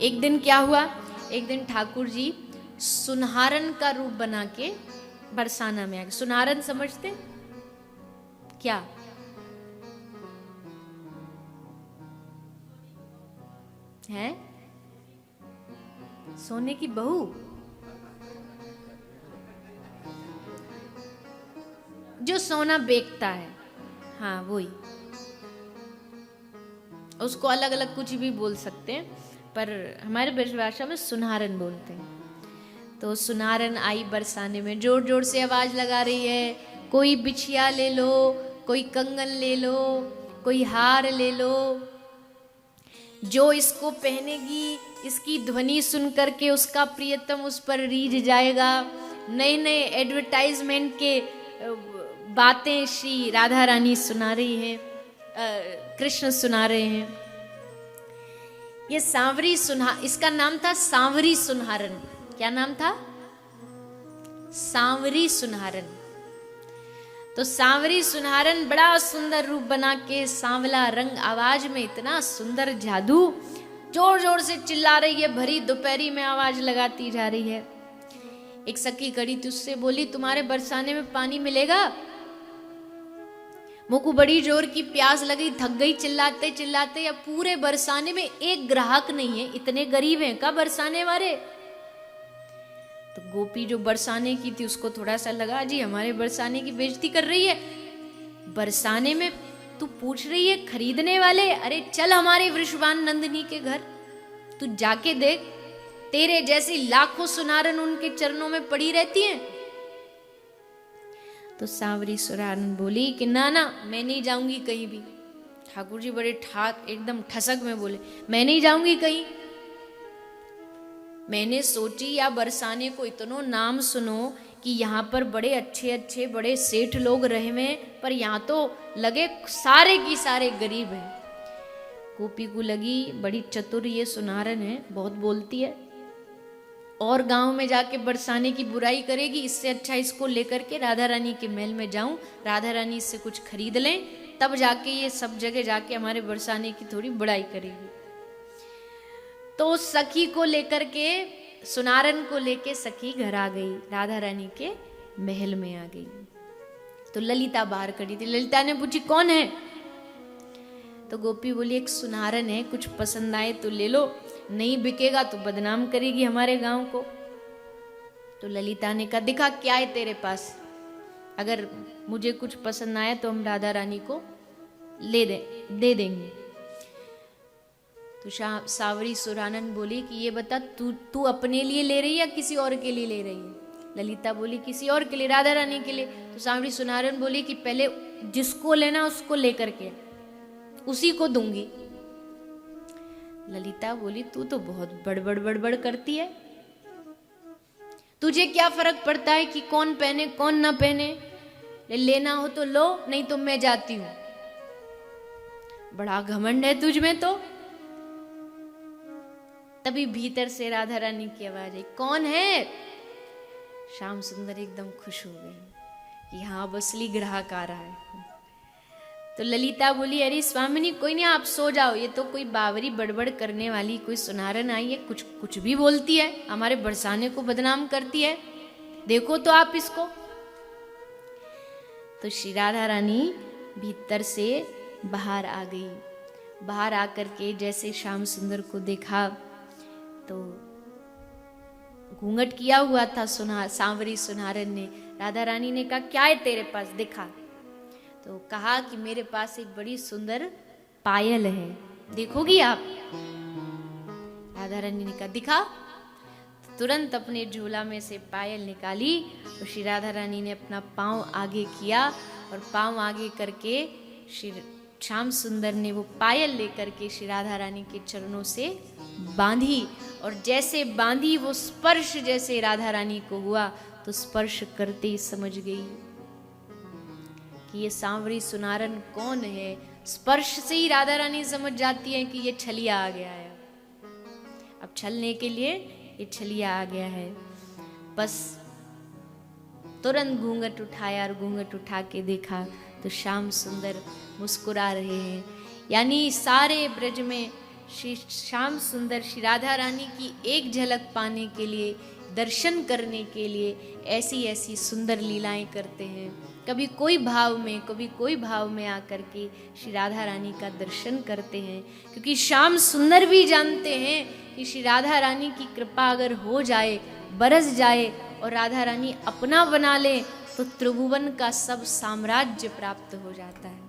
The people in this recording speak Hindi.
एक दिन क्या हुआ, एक दिन ठाकुर जी सुनहारन का रूप बना के बरसाना में आ गए। सुनहारन समझते क्या? है सोने की बहू, जो सोना बेचता है, हाँ वही। उसको अलग अलग कुछ भी बोल सकते हैं, पर हमारे ब्रज भाषा में सुनहारन बोलते हैं। तो सुनहारन आई बरसाने में, जोर जोर से आवाज लगा रही है, कोई बिछिया ले लो, कोई कंगन ले लो, कोई हार ले लो, जो इसको पहनेगी इसकी ध्वनि सुन करके उसका प्रियतम उस पर रीझ जाएगा। नए नए एडवर्टाइजमेंट के बातें श्री राधा रानी सुना रही हैं, कृष्ण सुना रहे हैं। ये सांवरी इसका नाम था सांवरी सुनहारन। क्या नाम था? सांवरी सुनहारन। तो सांवरी सुनहारन बड़ा सुंदर रूप बना के, सांवला रंग, आवाज में इतना सुंदर जादू, जोर जोर से चिल्ला रही है, भरी दोपहरी में आवाज लगाती जा रही है। एक सखी खड़ी थी, उससे बोली तुम्हारे बरसाने में पानी मिलेगा? मुझको बड़ी जोर की प्यास लगी, थक गई चिल्लाते चिल्लाते। या पूरे बरसाने में एक ग्राहक नहीं है, इतने गरीब हैं का बरसाने वाले। तो गोपी जो बरसाने की थी उसको थोड़ा सा लगा, जी हमारे बरसाने की बेइज्जती कर रही है, बरसाने में तू पूछ रही है खरीदने वाले? अरे चल हमारे वृषभान नंदिनी के घर, तू जाके देख, तेरे जैसी लाखों सुनारन उनके चरणों में पड़ी रहती हैं। तो सांवरी सुनारन बोली कि ना ना, मैं नहीं जाऊंगी कहीं भी। ठाकुर जी बड़े एकदम ठसक में बोले, मैं नहीं जाऊंगी कहीं। मैंने सोची या बरसाने को इतनो नाम सुनो कि यहाँ पर बड़े अच्छे अच्छे बड़े सेठ लोग रहे हैं, पर यहाँ तो लगे सारे की सारे गरीब हैं। गोपी को लगी बड़ी चतुर ये सुनारन है, बहुत बोलती है, और गांव में जाके बरसाने की बुराई करेगी, इससे अच्छा इसको लेकर के राधा रानी के महल में जाऊं, राधा रानी इससे कुछ खरीद लें, तब जाके ये सब जगह जाके हमारे बरसाने की थोड़ी बुराई करेगी। तो सखी को लेकर के, सुनारन को लेके सखी घर आ गई, राधा रानी के महल में आ गई। तो ललिता बाहर खड़ी थी। ललिता ने पूछी कौन है? तो गोपी बोली एक सुनारन है, कुछ पसंद आए तो ले लो, नहीं बिकेगा तो बदनाम करेगी हमारे गांव को। तो ललिता ने कहा दिखा क्या है तेरे पास, अगर मुझे कुछ पसंद आया तो हम राधा रानी को दे देंगे। तो सांवरी सुनारन बोली कि ये बता, तू अपने लिए ले रही है या किसी और के लिए ले रही है? ललिता बोली किसी और के लिए, राधा रानी के लिए। तो सांवरी सुनारन बोली कि पहले जिसको लेना उसको लेकर के, उसी को दूंगी। ललिता बोली तू तो बहुत बड़बड़ बड़बड़ करती है, तुझे क्या फर्क पड़ता है कि कौन पहने कौन ना पहने, लेना हो तो लो, नहीं तो मैं जाती हूं। बड़ा घमंड है तुझ में तो। तभी भीतर से राधा रानी की आवाज आई, कौन है? श्याम सुंदर एकदम खुश हो गए कि हाँ अब असली ग्राहक आ रहा है। तो ललिता बोली अरे स्वामिनी कोई नहीं, आप सो जाओ, ये तो कोई बावरी बड़बड़ करने वाली कोई सुनारन आई है, कुछ भी बोलती है, हमारे बरसाने को बदनाम करती है, देखो तो आप इसको। तो श्री राधा रानी भीतर से बाहर आ गई। बाहर आकर के जैसे श्याम सुंदर को देखा तो घूंघट किया हुआ था सांवरी सुनारन ने। राधा रानी ने कहा क्या है तेरे पास, दिखा। तो कहा कि मेरे पास एक बड़ी सुंदर पायल है, देखोगी आप? राधा रानी ने कहा दिखा। तो तुरंत अपने झोला में से पायल निकाली और श्री राधा रानी ने अपना पांव आगे किया और पांव आगे करके श्री श्याम सुंदर ने वो पायल लेकर के श्री राधा रानी के चरणों से बांधी। और जैसे बांधी वो स्पर्श जैसे राधा रानी को हुआ तो स्पर्श करते ही समझ गई कि ये सांवरी सुनारन कौन है। स्पर्श से ही राधा रानी समझ जाती है कि ये छलिया आ गया है, अब छलने के लिए ये छलिया आ गया है। बस तुरंत घूंघट उठाया और घूंघट उठा के देखा तो श्याम सुंदर मुस्कुरा रहे हैं। यानी सारे ब्रज में श्री श्याम सुंदर श्री राधा रानी की एक झलक पाने के लिए, दर्शन करने के लिए ऐसी ऐसी सुंदर लीलाएं करते हैं। कभी कोई भाव में, कभी कोई भाव में आकर के श्री राधा रानी का दर्शन करते हैं, क्योंकि श्याम सुंदर भी जानते हैं कि श्री राधा रानी की कृपा अगर हो जाए, बरस जाए और राधा रानी अपना बना ले तो त्रिभुवन का सब साम्राज्य प्राप्त हो जाता है।